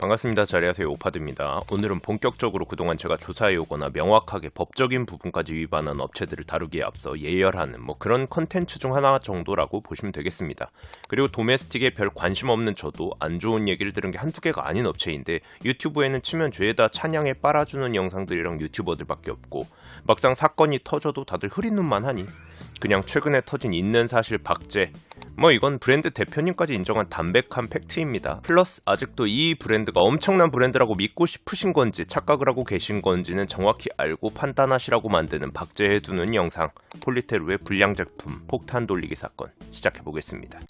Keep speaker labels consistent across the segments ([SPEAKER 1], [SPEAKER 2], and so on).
[SPEAKER 1] 반갑습니다. 자리하세요. 오파드입니다. 오늘은 본격적으로 그동안 제가 조사해오거나 명확하게 법적인 부분까지 위반한 업체들을 다루기에 앞서 예열하는 그런 컨텐츠 중 하나 정도라고 보시면 되겠습니다. 그리고 도메스틱에 별 관심 없는 저도 안 좋은 얘기를 들은 게 한두 개가 아닌 업체인데 유튜브에는 치면 죄다 찬양에 빨아주는 영상들이랑 유튜버들밖에 없고 막상 사건이 터져도 다들 흐린 눈만 하니 그냥 최근에 터진 있는 사실 박제 이건 브랜드 대표님까지 인정한 담백한 팩트입니다. 플러스 아직도 이 브랜드가 엄청난 브랜드라고 믿고 싶으신 건지 착각을 하고 계신 건지는 정확히 알고 판단하시라고 만드는 박제해두는 영상, 폴리테루의 불량 제품 폭탄 돌리기 사건 시작해보겠습니다.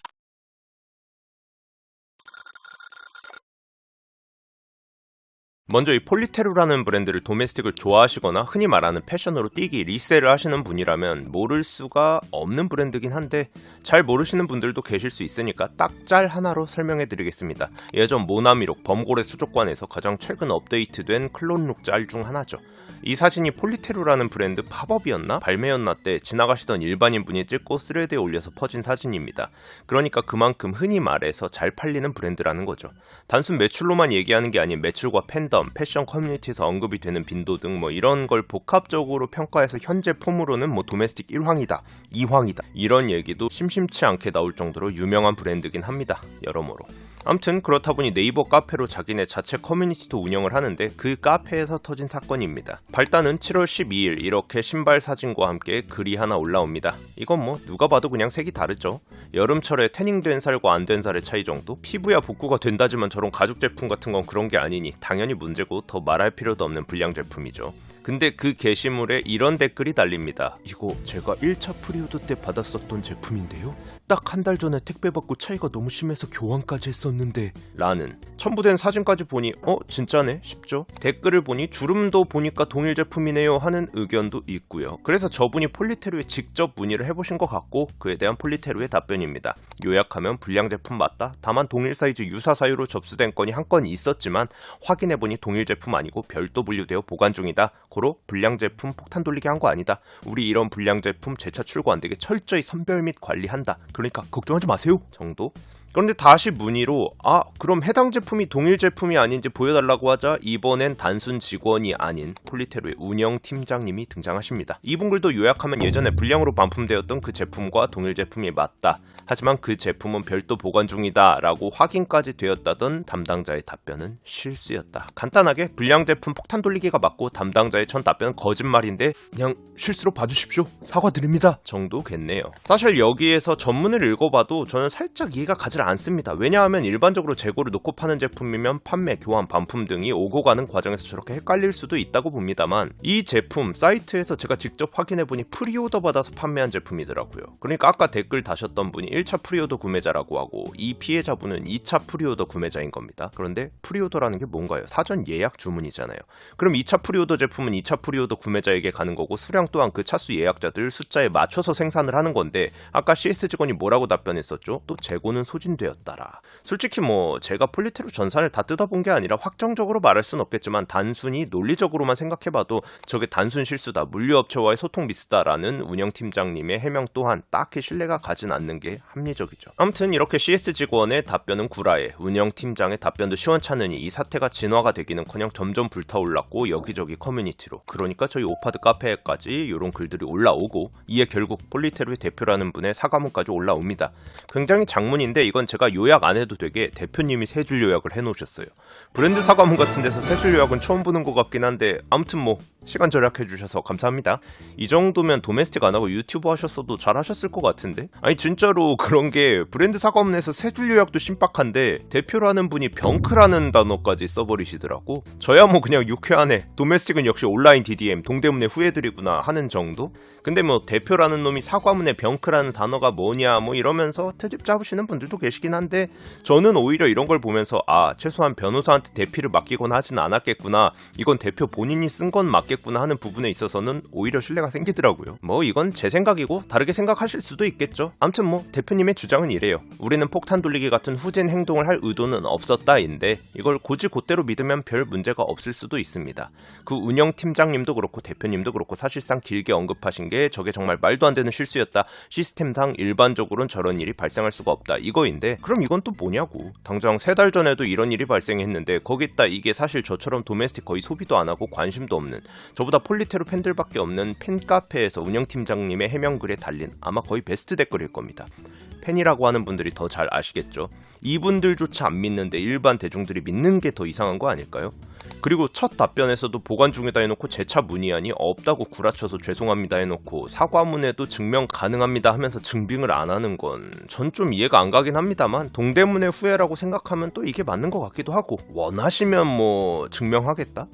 [SPEAKER 1] 먼저 이 폴리테루라는 브랜드를 도메스틱을 좋아하시거나 흔히 말하는 패션으로 띄기, 리셀을 하시는 분이라면 모를 수가 없는 브랜드긴 한데 잘 모르시는 분들도 계실 수 있으니까 딱 짤 하나로 설명해 드리겠습니다. 예전 모나미룩 범고래 수족관에서 가장 최근 업데이트된 클론룩 짤 중 하나죠. 이 사진이 폴리테루라는 브랜드 팝업이었나? 발매였나 때 지나가시던 일반인 분이 찍고 스레드에 올려서 퍼진 사진입니다. 그러니까 그만큼 흔히 말해서 잘 팔리는 브랜드라는 거죠. 단순 매출로만 얘기하는 게 아닌 매출과 팬덤, 패션 커뮤니티에서 언급이 되는 빈도 등 이런 걸 복합적으로 평가해서 현재 폼으로는 도메스틱 1황이다, 2황이다 이런 얘기도 심심치 않게 나올 정도로 유명한 브랜드긴 합니다. 여러모로. 암튼 그렇다 보니 네이버 카페로 자기네 자체 커뮤니티도 운영을 하는데 그 카페에서 터진 사건입니다. 발단은 7월 12일 이렇게 신발 사진과 함께 글이 하나 올라옵니다. 이건 누가 봐도 그냥 색이 다르죠. 여름철에 태닝된 살과 안 된 살의 차이 정도? 피부야 복구가 된다지만 저런 가죽 제품 같은 건 그런 게 아니니 당연히 문제고 더 말할 필요도 없는 불량 제품이죠. 근데 그 게시물에 이런 댓글이 달립니다. 이거 제가 1차 프리오더 때 받았었던 제품인데요? 딱 한 달 전에 택배 받고 차이가 너무 심해서 교환까지 했었는데 라는 첨부된 사진까지 보니 진짜네 싶죠? 댓글을 보니 주름도 보니까 동일 제품이네요 하는 의견도 있고요. 그래서 저분이 폴리테루에 직접 문의를 해보신 것 같고 그에 대한 폴리테루의 답변입니다. 요약하면 불량 제품 맞다. 다만 동일 사이즈 유사 사유로 접수된 건이 한 건 있었지만 확인해보니 동일 제품 아니고 별도 분류되어 보관 중이다. 고로 불량 제품 폭탄 돌리기 한 거 아니다. 우리 이런 불량 제품 재차 출고 안 되게 철저히 선별 및 관리한다. 그러니까 걱정하지 마세요 정도? 그런데 다시 문의로 그럼 해당 제품이 동일 제품이 아닌지 보여달라고 하자 이번엔 단순 직원이 아닌 폴리테루의 운영팀장님이 등장하십니다. 이분 글도 요약하면 예전에 불량으로 반품되었던 그 제품과 동일 제품이 맞다. 하지만 그 제품은 별도 보관 중이다 라고 확인까지 되었다던 담당자의 답변은 실수였다. 간단하게 불량 제품 폭탄 돌리기가 맞고 담당자의 전 답변은 거짓말인데 그냥 실수로 봐주십시오. 사과드립니다. 정도겠네요. 사실 여기에서 전문을 읽어봐도 저는 살짝 이해가 가지 않습니다. 왜냐하면 일반적으로 재고를 놓고 파는 제품이면 판매, 교환, 반품 등이 오고 가는 과정에서 저렇게 헷갈릴 수도 있다고 봅니다만 이 제품 사이트에서 제가 직접 확인해보니 프리오더 받아서 판매한 제품이더라고요. 그러니까 아까 댓글 다셨던 분이 1차 프리오더 구매자라고 하고 이 피해자분은 2차 프리오더 구매자인 겁니다. 그런데 프리오더라는 게 뭔가요? 사전 예약 주문이잖아요. 그럼 2차 프리오더 제품은 2차 프리오더 구매자에게 가는 거고 수량 또한 그 차수 예약자들 숫자에 맞춰서 생산을 하는 건데 아까 CS 직원이 뭐라고 답변했었죠? 또 재고는 소진되었다라. 솔직히 제가 폴리테루 전산을 다 뜯어본 게 아니라 확정적으로 말할 순 없겠지만 단순히 논리적으로만 생각해봐도 저게 단순 실수다, 물류업체와의 소통 미스다라는 운영팀장님의 해명 또한 딱히 신뢰가 가진 않는 게 합리적이죠. 아무튼 이렇게 CS 직원의 답변은 구라에 운영팀장의 답변도 시원찮으니 이 사태가 진화가 되기는커녕 점점 불타올랐고 여기저기 커뮤니티로 그러니까 저희 오파드 카페에까지 이런 글들이 올라오고 이에 결국 폴리테루의 대표라는 분의 사과문까지 올라옵니다. 굉장히 장문인데 이건 제가 요약 안 해도 되게 대표님이 세 줄 요약을 해놓으셨어요. 브랜드 사과문 같은 데서 세 줄 요약은 처음 보는 것 같긴 한데 아무튼 시간 절약해 주셔서 감사합니다. 이 정도면 도메스틱 안 하고 유튜브 하셨어도 잘 하셨을 것 같은데? 아니 진짜로 그런 게 브랜드 사과문에서 세 줄 요약도 신박한데 대표라는 분이 병크라는 단어까지 써버리시더라고. 저야 그냥 유쾌하네. 도메스틱은 역시 온라인 DDM 동대문의 후예들이구나 하는 정도? 근데 대표라는 놈이 사과문에 병크라는 단어가 뭐냐 이러면서 트집 잡으시는 분들도 계시긴 한데 저는 오히려 이런 걸 보면서 최소한 변호사한테 대피를 맡기거나 하진 않았겠구나. 이건 대표 본인이 쓴 건 맞겠구나 하는 부분에 있어서는 오히려 신뢰가 생기더라고요. 이건 제 생각이고 다르게 생각하실 수도 있겠죠. 암튼 대표님의 주장은 이래요. 우리는 폭탄 돌리기 같은 후진 행동을 할 의도는 없었다인데 이걸 곧대로 믿으면 별 문제가 없을 수도 있습니다. 그 운영팀장님도 그렇고 대표님도 그렇고 사실상 길게 언급하신 게 저게 정말 말도 안 되는 실수였다. 시스템상 일반적으로는 저런 일이 발생할 수가 없다. 이거인데 정도인데 그럼 이건 또 뭐냐고. 당장 3달 전에도 이런 일이 발생했는데 거기다 이게 사실 저처럼 도메스틱 거의 소비도 안 하고 관심도 없는 저보다 폴리테루 팬들밖에 없는 팬카페에서 운영팀장님의 해명글에 달린 아마 거의 베스트 댓글일 겁니다. 팬이라고 하는 분들이 더 잘 아시겠죠. 이분들조차 안 믿는데 일반 대중들이 믿는 게 더 이상한 거 아닐까요? 그리고 첫 답변에서도 보관 중이다 해놓고 재차 문의하니 없다고 구라쳐서 죄송합니다 해놓고 사과문에도 증명 가능합니다 하면서 증빙을 안 하는 건 전 좀 이해가 안 가긴 합니다만 동대문의 후회라고 생각하면 또 이게 맞는 것 같기도 하고 원하시면 뭐 증명하겠다?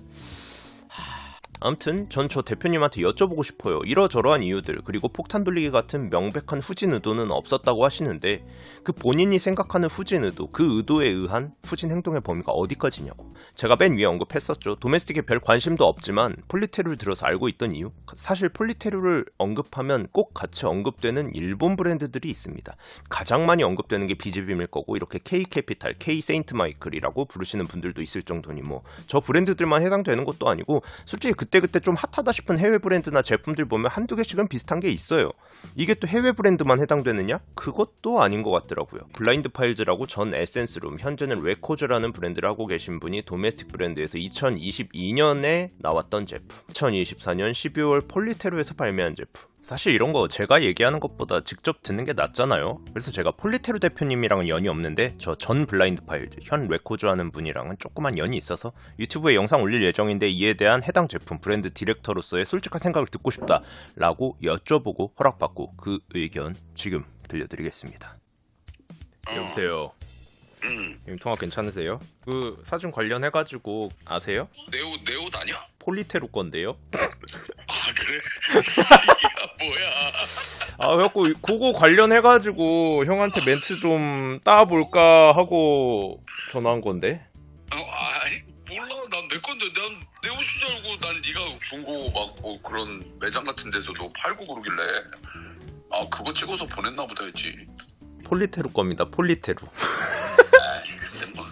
[SPEAKER 1] 아무튼 전 저 대표님한테 여쭤보고 싶어요. 이러저러한 이유들 그리고 폭탄 돌리기 같은 명백한 후진 의도는 없었다고 하시는데 그 본인이 생각하는 후진 의도, 그 의도에 의한 후진 행동의 범위가 어디까지냐고. 제가 맨 위에 언급했었죠. 도메스틱에 별 관심도 없지만 폴리테루를 들어서 알고 있던 이유? 사실 폴리테루를 언급하면 꼭 같이 언급되는 일본 브랜드들이 있습니다. 가장 많이 언급되는 게 비즈빔일 거고 이렇게 K캐피탈, K세인트마이클이라고 부르시는 분들도 있을 정도니 뭐 저 브랜드들만 해당되는 것도 아니고 솔직히 그때 좀 핫하다 싶은 해외 브랜드나 제품들 보면 한두 개씩은 비슷한 게 있어요. 이게 또 해외 브랜드만 해당되느냐? 그것도 아닌 것 같더라고요. 블라인드 파일즈라고 전 에센스룸, 현재는 레코즈라는 브랜드를 하고 계신 분이 도메스틱 브랜드에서 2022년에 나왔던 제품, 2024년 12월 폴리테루에서 발매한 제품. 사실 이런 거 제가 얘기하는 것보다 직접 듣는 게 낫잖아요. 그래서 제가 폴리테루 대표님이랑은 연이 없는데 저 전 블라인드 파일즈, 현 레코즈 하는 분이랑은 조그만 연이 있어서 유튜브에 영상 올릴 예정인데 이에 대한 해당 제품 브랜드 디렉터로서의 솔직한 생각을 듣고 싶다 라고 여쭤보고 허락받고 그 의견 지금 들려드리겠습니다. 여보세요. 님 통화 괜찮으세요? 그 사진 관련해가지고 아세요?
[SPEAKER 2] 내 옷 아니야?
[SPEAKER 1] 폴리테루 건데요.
[SPEAKER 2] 아 그래? 야 뭐야?
[SPEAKER 1] 아 그래갖고 그거 관련해가지고 형한테 멘트 좀 따볼까 하고 전화한 건데.
[SPEAKER 2] 아이 몰라. 난 내 건데 난 내 옷인 줄 알고 난 네가 중고 막 뭐 그런 매장 같은 데서도 팔고 그러길래 아 그거 찍어서 보냈나 보다 했지.
[SPEAKER 1] 폴리테루 겁니다. 폴리테루.
[SPEAKER 2] 아이 근데 뭐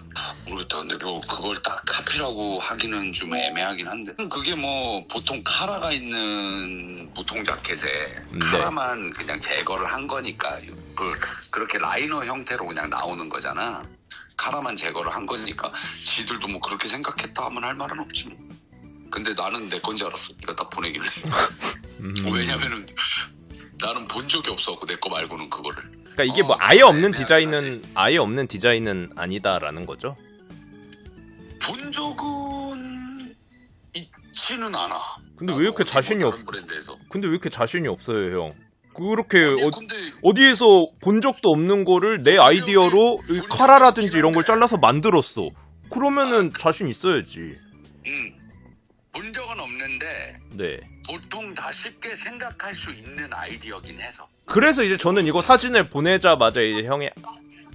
[SPEAKER 2] 모르겠다. 근데 뭐 그걸 딱 카피라고 하기는 좀 애매하긴 한데 그게 뭐 보통 카라가 있는 무통 자켓에 카라만 그냥 제거를 한 거니까 그렇게 라이너 형태로 그냥 나오는 거잖아. 카라만 제거를 한 거니까 지들도 뭐 그렇게 생각했다 하면 할 말은 없지 뭐. 근데 나는 내 건지 알았어. 네가 딱 보내길래. 왜냐면은 나는 본 적이 없었고 내 거 말고는 그거를.
[SPEAKER 1] 그러니까 이게 뭐 아예 없는 디자인은 아니다라는 거죠?
[SPEAKER 2] 본 적은 있지는 않아.
[SPEAKER 1] 근데 왜 이렇게 자신이 없?
[SPEAKER 2] 브랜드에서.
[SPEAKER 1] 근데 왜 이렇게 자신이 없어요, 형? 그렇게
[SPEAKER 2] 아니, 근데
[SPEAKER 1] 어디에서 본 적도 없는 거를 내 아이디어로 카라라든지 이런 걸 잘라서 만들었어. 그러면은 자신 있어야지.
[SPEAKER 2] 본 적은 없는데
[SPEAKER 1] 네.
[SPEAKER 2] 보통 다 쉽게 생각할 수 있는 아이디어긴 해서.
[SPEAKER 1] 그래서 이제 저는 이거 사진을 보내자마자 이제 형이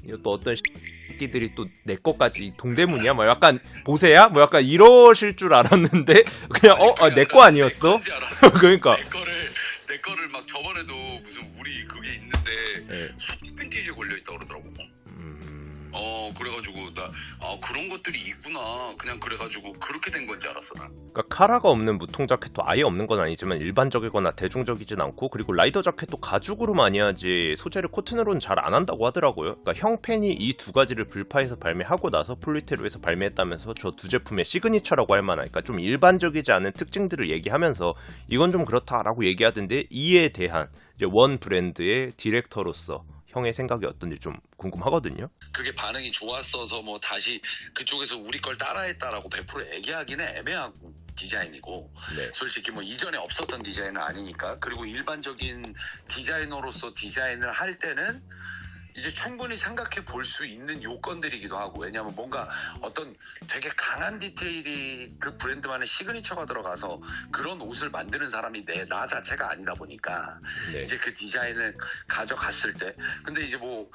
[SPEAKER 1] 이거 또 어떤 새끼들이 또 내 거까지 동대문이야? 뭐 약간 보세요? 뭐 약간 이러실 줄 알았는데 그냥 내 거 아니었어? 그러니까
[SPEAKER 2] 내 거를 막 저번에도 무슨 우리 그게 있는데 수트 팬티지에 걸려 있다 그러더라고. 그래가지고 나 그런 것들이 있구나. 그냥 그래가지고 그렇게 된 건지 알았어 난.
[SPEAKER 1] 그러니까 카라가 없는 무통 자켓도 아예 없는 건 아니지만 일반적이거나 대중적이진 않고 그리고 라이더 자켓도 가죽으로 많이 하지 소재를 코튼으로는 잘 안 한다고 하더라고요. 그러니까 형 팬이 이 두 가지를 불파해서 발매하고 나서 폴리테루에서 발매했다면서 저 두 제품의 시그니처라고 할 만한 그러니까 좀 일반적이지 않은 특징들을 얘기하면서 이건 좀 그렇다라고 얘기하던데 이에 대한 이제 원 브랜드의 디렉터로서 형의 생각이 어떤지 좀 궁금하거든요.
[SPEAKER 2] 그게 반응이 좋았어서 뭐 다시 그쪽에서 우리 걸 따라했다라고 100% 얘기하기는 애매하고 디자인이고
[SPEAKER 1] 네.
[SPEAKER 2] 솔직히 뭐 이전에 없었던 디자인은 아니니까. 그리고 일반적인 디자이너로서 디자인을 할 때는 이제 충분히 생각해 볼 수 있는 요건들이기도 하고. 왜냐하면 뭔가 어떤 되게 강한 디테일이 그 브랜드만의 시그니처가 들어가서 그런 옷을 만드는 사람이 나 자체가 아니다 보니까 이제 그 디자인을 가져갔을 때. 근데 이제 뭐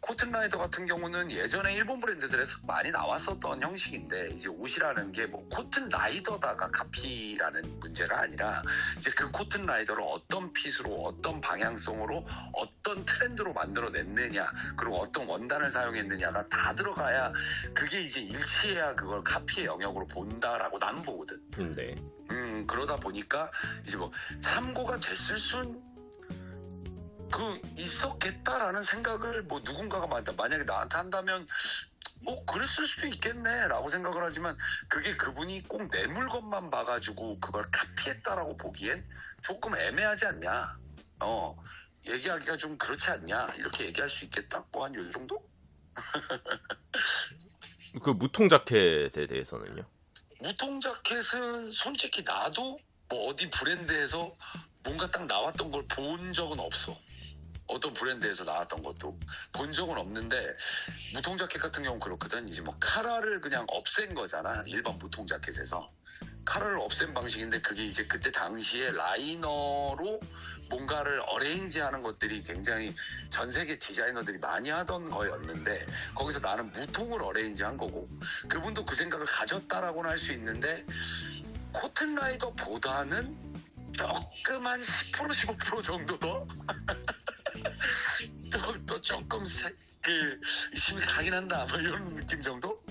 [SPEAKER 2] 코튼라이더 같은 경우는 예전에 일본 브랜드들에서 많이 나왔었던 형식인데 이제 옷이라는 게 뭐 코튼라이더다가 카피라는 문제가 아니라 이제 그 코튼라이더를 어떤 핏으로 어떤 방향성으로 어떤 트렌드로 만들어냈느냐 그리고 어떤 원단을 사용했느냐가 다 들어가야 그게 이제 일치해야 그걸 카피의 영역으로 본다라고 난 보거든.
[SPEAKER 1] 네.
[SPEAKER 2] 그러다 보니까 이제 뭐 참고가 됐을 순 있었겠다라는 생각을 뭐 누군가가 만약에 나한테 한다면 뭐 그랬을 수도 있겠네라고 생각을 하지만 그게 그분이 꼭 내 물건만 봐가지고 그걸 카피했다라고 보기엔 조금 애매하지 않냐. 얘기하기가 좀 그렇지 않냐 이렇게 얘기할 수 있겠다. 뭐 한 요 정도?
[SPEAKER 1] 그 무통 자켓에 대해서는요?
[SPEAKER 2] 무통 자켓은 솔직히 나도 뭐 어디 브랜드에서 뭔가 딱 나왔던 걸 본 적은 없어. 어떤 브랜드에서 나왔던 것도 본 적은 없는데 무통 자켓 같은 경우는 그렇거든. 이제 뭐 카라를 그냥 없앤 거잖아. 일반 무통 자켓에서 카라를 없앤 방식인데 그게 이제 그때 당시에 라이너로 뭔가를 어레인지하는 것들이 굉장히 전 세계 디자이너들이 많이 하던 거였는데 거기서 나는 무통을 어레인지한 거고 그분도 그 생각을 가졌다라고는 할 수 있는데 코튼 라이더보다는 조금 한 10% 15% 정도 더 또 조금 힘이 강긴 한다 뭐 이런 느낌 정도?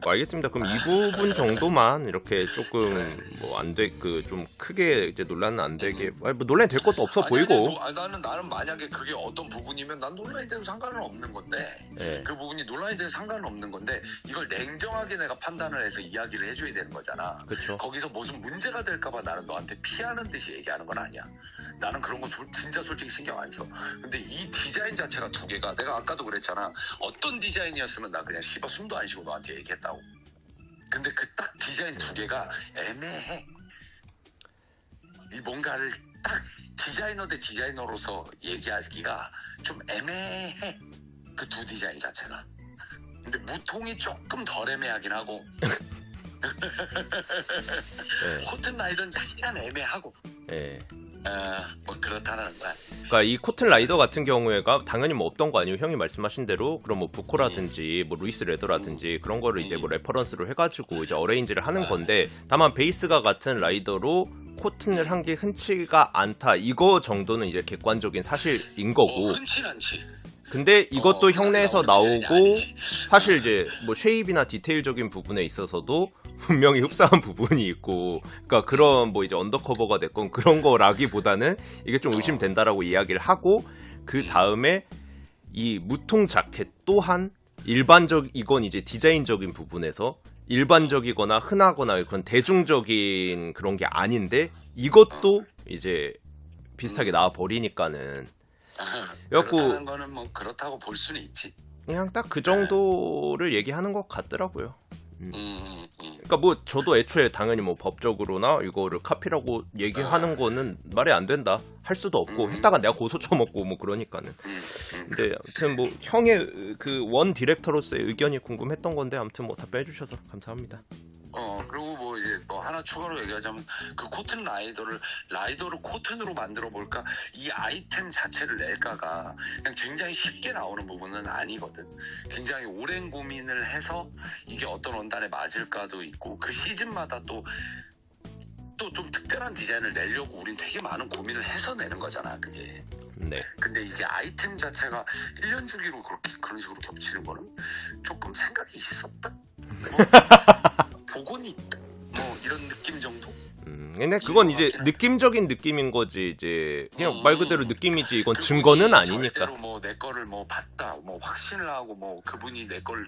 [SPEAKER 1] 알겠습니다. 그럼 이 부분 정도만 이렇게 조금 뭐 안 돼 그 좀 크게 이제 논란은 안 되게 뭐 논란이 될 것도 없어 보이고.
[SPEAKER 2] 나는 만약에 그게 어떤 부분이면 난 논란이 되면 상관은 없는 건데
[SPEAKER 1] 네.
[SPEAKER 2] 그 부분이 논란이 되면 상관은 없는 건데 이걸 냉정하게 내가 판단을 해서 이야기를 해줘야 되는 거잖아.
[SPEAKER 1] 그렇죠.
[SPEAKER 2] 거기서 무슨 문제가 될까봐 나는 너한테 피하는 듯이 얘기하는 건 아니야. 나는 그런 거 진짜 솔직히 신경 안 써. 근데 이 디자인 자체가 두 개가 내가 아까도 그랬잖아. 어떤 디자인이었으면 나 그냥 씹어 숨도 안 쉬고 너한테 얘기했다고. 근데 그 딱 디자인 두 개가 애매해. 이 뭔가를 딱 디자이너 대 디자이너로서 얘기하기가 좀 애매해. 그 두 디자인 자체가. 근데 무통이 조금 덜 애매하긴 하고
[SPEAKER 1] 네.
[SPEAKER 2] 코튼 라이더는 약간 애매하고
[SPEAKER 1] 네.
[SPEAKER 2] 뭐 그렇다는 거야.
[SPEAKER 1] 그러니까 이 코튼 라이더 같은 경우에가 당연히 뭐 없던 거 아니에요. 형이 말씀하신 대로 그럼 뭐 부코라든지 뭐 루이스 레더라든지 그런 거를 이제 뭐 레퍼런스로 해가지고 이제 어레인지를 하는 건데 다만 베이스가 같은 라이더로 코튼을 한 게 흔치가 않다. 이거 정도는 이제 객관적인 사실인 거고.
[SPEAKER 2] 흔치 않지.
[SPEAKER 1] 근데 이것도 형내에서
[SPEAKER 2] 나오는
[SPEAKER 1] 나오고
[SPEAKER 2] 아니지.
[SPEAKER 1] 사실 이제 뭐 쉐입이나 디테일적인 부분에 있어서도 분명히 흡사한 부분이 있고 그러니까 그런 뭐 이제 언더커버가 됐건 그런 거라기보다는 이게 좀 의심된다라고 이야기를 하고 그 다음에 이 무통 자켓 또한 이건 이제 디자인적인 부분에서 일반적이거나 흔하거나 그런 대중적인 그런 게 아닌데 이것도 이제 비슷하게 나와 버리니까는
[SPEAKER 2] 그렇다는 거는 뭐 그렇다고 볼 수는 있지.
[SPEAKER 1] 그냥 딱 그 정도를 얘기하는 것 같더라고요. 그러니까 뭐 저도 애초에 당연히 뭐 법적으로나 이거를 카피라고 얘기하는 거는 말이 안 된다 할 수도 없고 했다가 내가 고소 쳐먹고 뭐 그러니까는. 근데 아무튼 뭐 형의 그 원 디렉터로서의 의견이 궁금했던 건데 아무튼 뭐 답변해 주셔서 감사합니다.
[SPEAKER 2] 그리고 뭐 이제 뭐 하나 추가로 얘기하자면 그 코튼 라이더를 코튼으로 만들어 볼까 이 아이템 자체를 낼까가 그냥 굉장히 쉽게 나오는 부분은 아니거든. 굉장히 오랜 고민을 해서 이게 어떤 원단에 맞을까도 있고 그 시즌마다 또 좀 특별한 디자인을 내려고 우린 되게 많은 고민을 해서 내는 거잖아 그게.
[SPEAKER 1] 네.
[SPEAKER 2] 근데 이게 아이템 자체가 1년 주기로 그런 식으로 겹치는 거는 조금 생각이 있었다. 뭐 복원이 있다. 뭐 이런 느낌 정도.
[SPEAKER 1] 근데 그건 이제 느낌적인 느낌인 거지 이제 그냥 말 그대로 느낌이지 이건 증거는 아니니까.
[SPEAKER 2] 절대로 뭐 내 거를 뭐 봤다, 뭐 확신을 하고 뭐 그분이 내 걸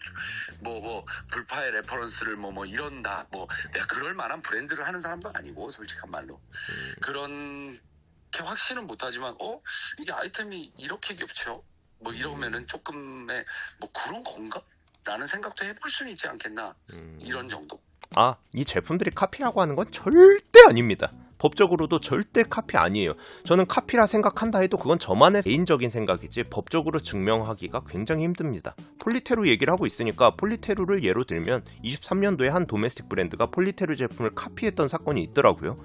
[SPEAKER 2] 뭐 불파의 레퍼런스를 뭐 이런다, 뭐 내가 그럴 만한 브랜드를 하는 사람도 아니고 솔직한 말로 그런 게 확신은 못하지만 이게 아이템이 이렇게 겹쳐 뭐 이러면은 조금의 뭐 그런 건가? 라는 생각도 해볼 수는 있지 않겠나 이런 정도.
[SPEAKER 1] 이 제품들이 카피라고 하는 건 절대 아닙니다. 법적으로도 절대 카피 아니에요. 저는 카피라 생각한다 해도 그건 저만의 개인적인 생각이지 법적으로 증명하기가 굉장히 힘듭니다. 폴리테루 얘기를 하고 있으니까 폴리테루를 예로 들면 23년도에 한 도메스틱 브랜드가 폴리테루 제품을 카피했던 사건이 있더라고요.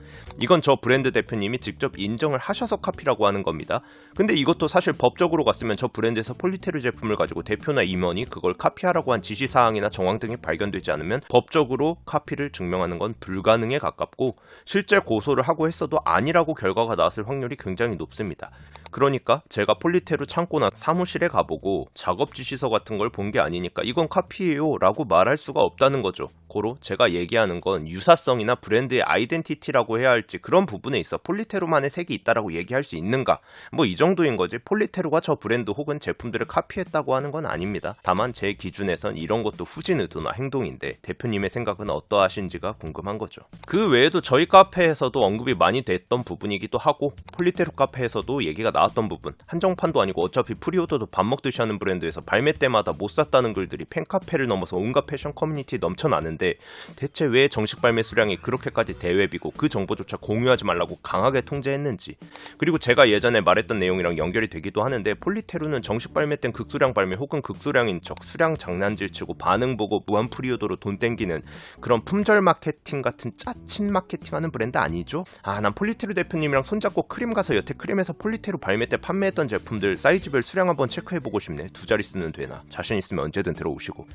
[SPEAKER 1] 이건 저 브랜드 대표님이 직접 인정을 하셔서 카피라고 하는 겁니다. 근데 이것도 사실 법적으로 갔으면 저 브랜드에서 폴리테루 제품을 가지고 대표나 임원이 그걸 카피하라고 한 지시사항이나 정황 등이 발견되지 않으면 법적으로 카피를 증명하는 건 불가능에 가깝고 실제 고소를 하고 했어도 아니라고 결과가 나왔을 확률이 굉장히 높습니다. 그러니까 제가 폴리테루 창고나 사무실에 가보고 작업 지시서 같은 걸 본 게 아니니까 이건 카피예요 라고 말할 수가 없다는 거죠. 고로 제가 얘기하는 건 유사성이나 브랜드의 아이덴티티라고 해야 할지 그런 부분에 있어 폴리테루만의 색이 있다라고 얘기할 수 있는가, 뭐 이 정도인 거지 폴리테루가 저 브랜드 혹은 제품들을 카피했다고 하는 건 아닙니다. 다만 제 기준에선 이런 것도 후진 의도나 행동인데 대표님의 생각은 어떠하신지가 궁금한 거죠. 그 외에도 저희 카페에서도 언급이 많이 됐던 부분이기도 하고 폴리테루 카페에서도 얘기가 나왔던 부분, 한정판도 아니고 어차피 프리오더도 밥 먹듯이 하는 브랜드에서 발매 때마다 못 샀다는 글들이 팬카페를 넘어서 온갖 패션 커뮤니티에 넘쳐나는데 대체 왜 정식 발매 수량이 그렇게까지 대외비고 그 정보조차 공유하지 말라고 강하게 통제했는지, 그리고 제가 예전에 말했던 내용이랑 연결이 되기도 하는데 폴리테루는 정식 발매 땐 극소량 발매 혹은 극소량인 척 수량 장난질 치고 반응 보고 무한 프리오더로 돈 땡기는 그런 품절 마케팅 같은 짜친 마케팅하는 브랜드 아니죠? 난 폴리테루 대표님이랑 손잡고 크림 가서 여태 크림에서 폴리테루 발매 때 판매했던 제품들 사이즈별 수량 한번 체크해보고 싶네. 2자릿수는 되나? 자신 있으면 언제든 들어오시고.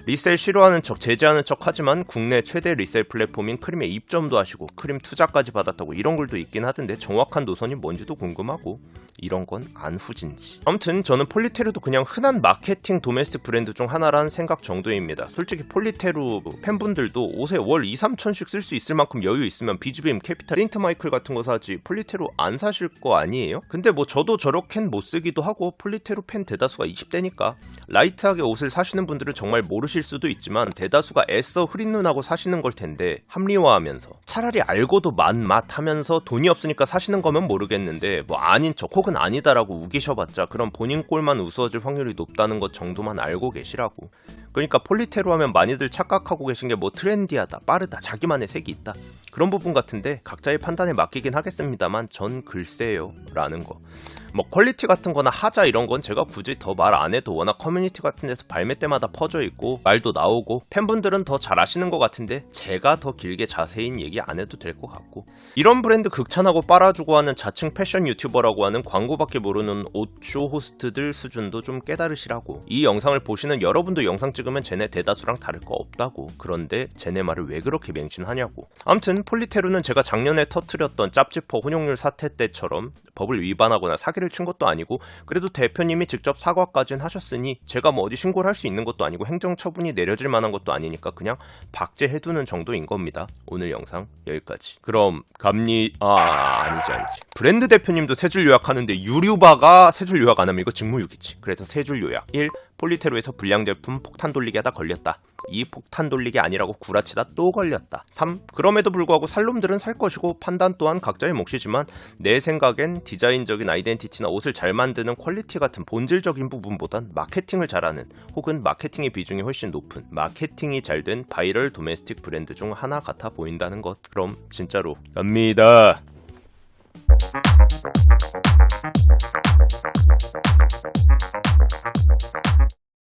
[SPEAKER 1] 리셀 싫어하는 척 제재하는 척 하지만 국내 최대 리셀 플랫폼인 크림에 입점도 하시고 크림 투자까지 받았다고 이런 글도 있긴 하던데 정확한 노선이 뭔지도 궁금하고 이런 건 안 후진지. 아무튼 저는 폴리테루도 그냥 흔한 마케팅 도메스틱 브랜드 중 하나란 생각 정도입니다. 솔직히 폴리테루 팬분들도 옷에 월 2-3천씩 쓸 수 있을 만큼 여유 있으면 비즈빔, 캐피탈, 인트 마이클 같은 거 사지 폴리테루 안 사실 거 아니에요? 근데 뭐 저도 저렇겐 못 쓰기도 하고 폴리테루 팬 대다수가 20대니까 라이트하게 옷을 사시는 분들은 정말 모르실 수도 있지만 대다수가 애써 흐린 눈하고 사시는 걸 텐데 합리화하면서 차라리 알고도 맛 하면서 돈이 없으니까 사시는 거면 모르겠는데 뭐 아닌 척 혹은 아니다라고 우기셔봤자 그럼 본인 꼴만 우스워질 확률이 높다는 것 정도만 알고 계시라고. 그러니까 폴리테루 하면 많이들 착각하고 계신 게 뭐 트렌디하다, 빠르다, 자기만의 색이 있다 그런 부분 같은데 각자의 판단에 맡기긴 하겠습니다만 전 글쎄요 라는 거. 뭐 퀄리티 같은 거나 하자 이런 건 제가 굳이 더 말 안 해도 워낙 커뮤니티 같은 데서 발매 때마다 퍼져 있고 말도 나오고 팬분들은 더 잘 아시는 것 같은데 제가 더 길게 자세히 얘기 안 해도 될 것 같고, 이런 브랜드 극찬하고 빨아주고 하는 자칭 패션 유튜버라고 하는 광고밖에 모르는 옷쇼 호스트들 수준도 좀 깨달으시라고. 이 영상을 보시는 여러분도 영상 찍으면 쟤네 대다수랑 다를 거 없다고. 그런데 쟤네 말을 왜 그렇게 맹신하냐고. 아무튼 폴리테루는 제가 작년에 터트렸던 짭지퍼 혼용률 사태 때처럼 법을 위반하거나 사기를 친 것도 아니고 그래도 대표님이 직접 사과까지는 하셨으니 제가 뭐 어디 신고를 할 수 있는 것도 아니고 행정처분이 내려질 만한 것도 아니니까 그냥 박제해두는 정도인 겁니다. 오늘 영상 여기까지. 그럼 아니지. 브랜드 대표님도 세 줄 요약하는데 유류바가 세 줄 요약 안 하면 이거 직무유기지. 그래서 세 줄 요약. 1. 폴리테루에서 불량 제품 폭탄 돌리기 하다 걸렸다. 2. 폭탄 돌리기 아니라고 구라치다 또 걸렸다. 3. 그럼에도 불구하고 살 놈들은 살 것이고 판단 또한 각자의 몫이지만 내 생각엔 디자인적인 아이덴티티나 옷을 잘 만드는 퀄리티 같은 본질적인 부분보단 마케팅을 잘하는 혹은 마케팅의 비중이 훨씬 높은 마케팅이 잘된 바이럴 도메스틱 브랜드 중 하나 같아 보인다는 것. 그럼 진짜로 갑니다.